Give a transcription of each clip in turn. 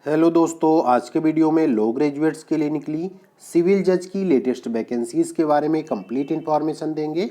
Hello दोस्तों, आज के वीडियो में लॉ ग्रेजुएट्स के लिए निकली सिविल जज की लेटेस्ट वैकेंसीज़ के बारे में कंप्लीट इन्फॉर्मेशन देंगे।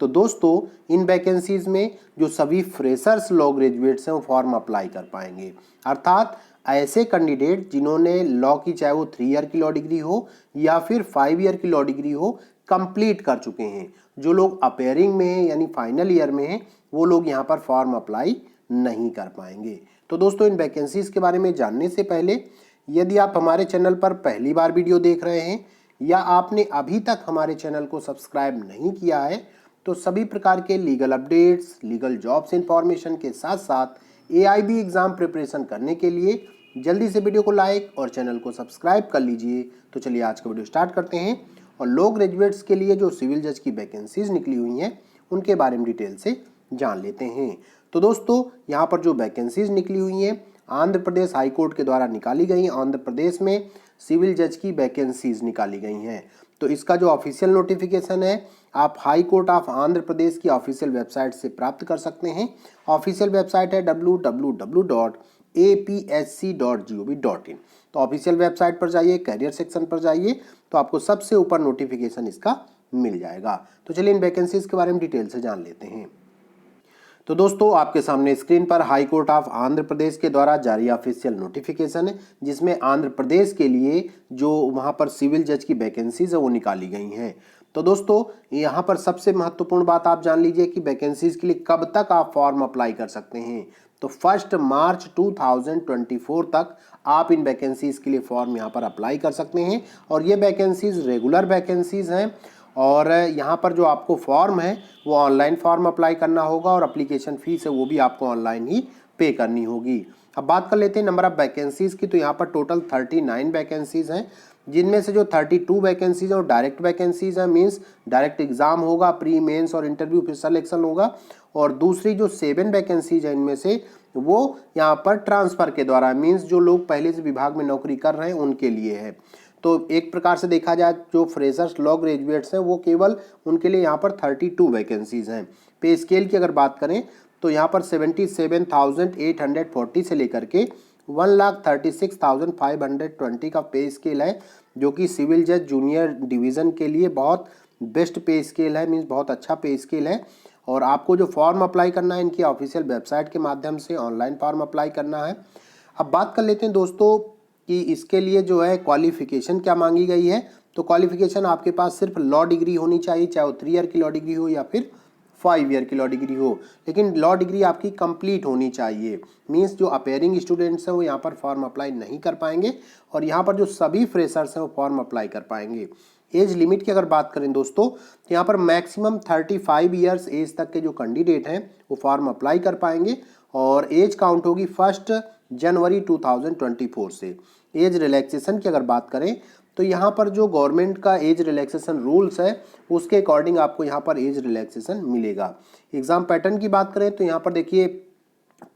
तो दोस्तों, इन वैकेंसीज़ में जो सभी फ्रेशर्स लॉ ग्रेजुएट्स हैं वो फॉर्म अप्लाई कर पाएंगे, अर्थात ऐसे कैंडिडेट जिन्होंने लॉ की, चाहे वो 3 ईयर की लॉ डिग्री हो या फिर 5 ईयर की लॉ डिग्री हो, कंप्लीट कर चुके हैं। जो लोग अपेयरिंग में हैं यानी फाइनल ईयर में हैं, वो लोग यहाँ पर फॉर्म अप्लाई नहीं कर पाएंगे। तो दोस्तों, इन वैकेंसीज के बारे में जानने से पहले यदि आप हमारे चैनल पर पहली बार वीडियो देख रहे हैं या आपने अभी तक हमारे चैनल को सब्सक्राइब नहीं किया है, तो सभी प्रकार के legal updates, legal jobs information के साथ साथ एआईबी एग्जाम प्रिपरेशन करने के लिए जल्दी से वीडियो को लाइक और चैनल को सब्सक्राइब कर लीजिए। तो चलिए आज का वीडियो स्टार्ट करते हैं और लॉ ग्रेजुएट्स के लिए जो सिविल जज की वैकेंसीज निकली हुई हैं उनके बारे में डिटेल से जान लेते हैं। तो दोस्तों, यहाँ पर जो वैकेंसीज निकली हुई हैं आंध्र प्रदेश हाई कोर्ट के द्वारा निकाली गई। आंध्र प्रदेश में सिविल जज की वैकेंसीज निकाली गई हैं। तो इसका जो ऑफिशियल नोटिफिकेशन है आप high court of Andhra Pradesh की ऑफिशियल वेबसाइट से प्राप्त कर सकते हैं। ऑफिशियल वेबसाइट है www.apsc.gov.in। तो ऑफिशियल वेबसाइट पर जाइए, कैरियर सेक्शन पर जाइए, तो आपको सबसे ऊपर नोटिफिकेशन इसका मिल जाएगा। तो चलिए इन वैकेंसीज के बारे में डिटेल से जान लेते हैं। तो दोस्तों, आपके सामने स्क्रीन पर high court of Andhra Pradesh के द्वारा जारी ऑफिशियल नोटिफिकेशन है, जिसमें आंध्र प्रदेश के लिए जो वहां पर सिविल जज की वैकेंसीज है वो निकाली गई हैं। तो दोस्तों, यहाँ पर सबसे महत्वपूर्ण बात आप जान लीजिए कि वैकेंसीज के लिए कब तक आप फॉर्म अप्लाई कर सकते हैं। तो 1 मार्च 2024 तक आप इन वैकेंसीज के लिए फॉर्म यहाँ पर अप्लाई कर सकते हैं और ये वैकेंसीज रेगुलर वैकेंसीज हैं। और यहाँ पर जो आपको फॉर्म है वो ऑनलाइन फॉर्म अप्लाई करना होगा और एप्लीकेशन फीस है वो भी आपको ऑनलाइन ही पे करनी होगी। अब बात कर लेते हैं नंबर ऑफ वैकेंसीज की। तो यहाँ पर टोटल 39 वैकेंसीज हैं, जिनमें से जो 32 वैकेंसीज हैं वो डायरेक्ट वैकेंसीज हैं, मीन्स डायरेक्ट एग्जाम होगा, प्री मेंस और इंटरव्यू फिर सिलेक्शन होगा। और दूसरी जो 7 वैकेंसीज है इनमें से वो यहाँ पर ट्रांसफर के द्वारा, मीन्स जो लोग पहले से विभाग में नौकरी कर रहे हैं उनके लिए है। तो एक प्रकार से देखा जाए जो फ्रेशर्स लॉ ग्रेजुएट्स हैं वो केवल उनके लिए यहाँ पर 32 वैकेंसीज हैं। पे स्केल की अगर बात करें तो यहाँ पर 77,840 से लेकर के 1,36,520 का पे स्केल है, जो कि सिविल जज जूनियर डिवीज़न के लिए बहुत बेस्ट पे स्केल है, मीन्स बहुत अच्छा पे स्केल है। और आपको जो फॉर्म अप्लाई करना है इनकी ऑफिशियल वेबसाइट के माध्यम से ऑनलाइन फॉर्म अप्लाई करना है। अब बात कर लेते हैं दोस्तों कि इसके लिए जो है क्वालिफिकेशन क्या मांगी गई है। तो क्वालिफिकेशन आपके पास सिर्फ लॉ डिग्री होनी चाहिए, चाहे वो 3 ईयर की लॉ डिग्री हो या फिर 5 ईयर की लॉ डिग्री हो, लेकिन लॉ डिग्री आपकी कंप्लीट होनी चाहिए। मीन्स जो अपेयरिंग स्टूडेंट्स हैं वो यहाँ पर फॉर्म अप्लाई नहीं कर पाएंगे और यहाँ पर जो सभी फ्रेशर्स हैं वो फॉर्म अप्लाई कर पाएंगे। एज लिमिट की अगर बात करें दोस्तों, तो यहाँ पर मैक्सिमम 35 ईयर्स एज तक के जो कैंडिडेट हैं वो फॉर्म अप्लाई कर पाएंगे और एज काउंट होगी 1 जनवरी 2024 से। एज रिलैक्सेशन की अगर बात करें तो यहाँ पर जो गवर्नमेंट का एज रिलैक्सेशन रूल्स है उसके अकॉर्डिंग आपको यहाँ पर एज रिलैक्सेशन मिलेगा। एग्जाम पैटर्न की बात करें तो यहाँ पर देखिए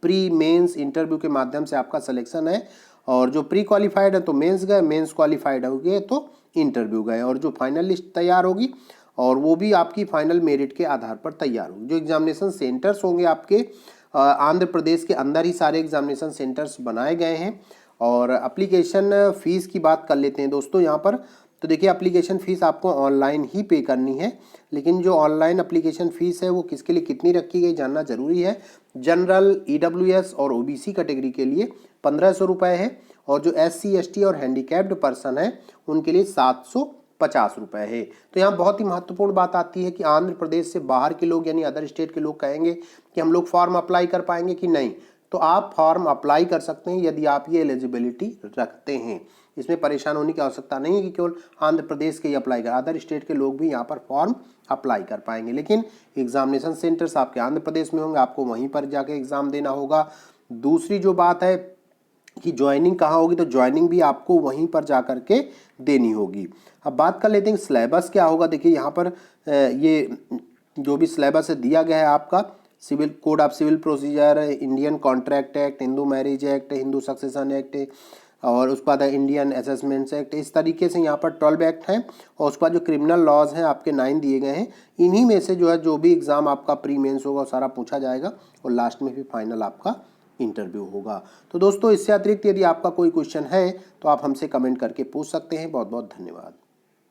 प्री मेंस इंटरव्यू के माध्यम से आपका सिलेक्शन है और जो प्री क्वालिफाइड है तो मेंस गए, मेंस क्वालिफाइड हो गए तो इंटरव्यू गए और जो फाइनल लिस्ट तैयार होगी और वो भी आपकी फाइनल मेरिट के आधार पर तैयार होगी। जो एग्जामिनेशन सेंटर्स होंगे आपके आंध्र प्रदेश के अंदर ही सारे एग्जामिनेशन सेंटर्स बनाए गए हैं। और एप्लीकेशन फ़ीस की बात कर लेते हैं दोस्तों यहाँ पर। तो देखिए एप्लीकेशन फ़ीस आपको ऑनलाइन ही पे करनी है, लेकिन जो ऑनलाइन एप्लीकेशन फ़ीस है वो किसके लिए कितनी रखी गई जानना जरूरी है। जनरल, ईडब्ल्यूएस और ओबीसी कैटेगरी के लिए 1500 रुपये है और जो SC ST और हैंडीकैप्ड पर्सन है उनके लिए 750 रुपये है। तो यहाँ बहुत ही महत्वपूर्ण बात आती है कि आंध्र प्रदेश से बाहर के लोग यानी अदर स्टेट के लोग कहेंगे कि हम लोग फॉर्म अप्लाई कर पाएंगे कि नहीं, तो आप फॉर्म अप्लाई कर सकते हैं यदि आप ये एलिजिबिलिटी रखते हैं। इसमें परेशान होने की आवश्यकता नहीं है कि केवल आंध्र प्रदेश के ही अप्लाई कर, अदर स्टेट के लोग भी यहाँ पर फॉर्म अप्लाई कर पाएंगे। लेकिन एग्जामिनेशन सेंटर्स आपके आंध्र प्रदेश में होंगे, आपको वहीं पर जाके एग्जाम देना होगा। दूसरी जो बात है कि ज्वाइनिंग कहाँ होगी, तो ज्वाइनिंग भी आपको वहीं पर जा कर के देनी होगी। अब बात कर लेते हैं सिलेबस क्या होगा। देखिए यहाँ पर ये जो भी सिलेबस दिया गया है आपका, civil code of civil procedure, Indian contract act, Hindu marriage act, Hindu succession act और उसके बाद इंडियन असेसमेंट्स एक्ट, इस तरीके से यहाँ पर 12 एक्ट हैं और उसके बाद जो क्रिमिनल लॉज हैं आपके 9 दिए गए हैं। इन्हीं में से जो है जो भी एग्ज़ाम आपका प्री मेंस होगा वो सारा पूछा जाएगा और लास्ट में भी फाइनल आपका इंटरव्यू होगा। तो दोस्तों इससे अतिरिक्त यदि आपका कोई क्वेश्चन है तो आप हमसे कमेंट करके पूछ सकते हैं। बहुत बहुत धन्यवाद।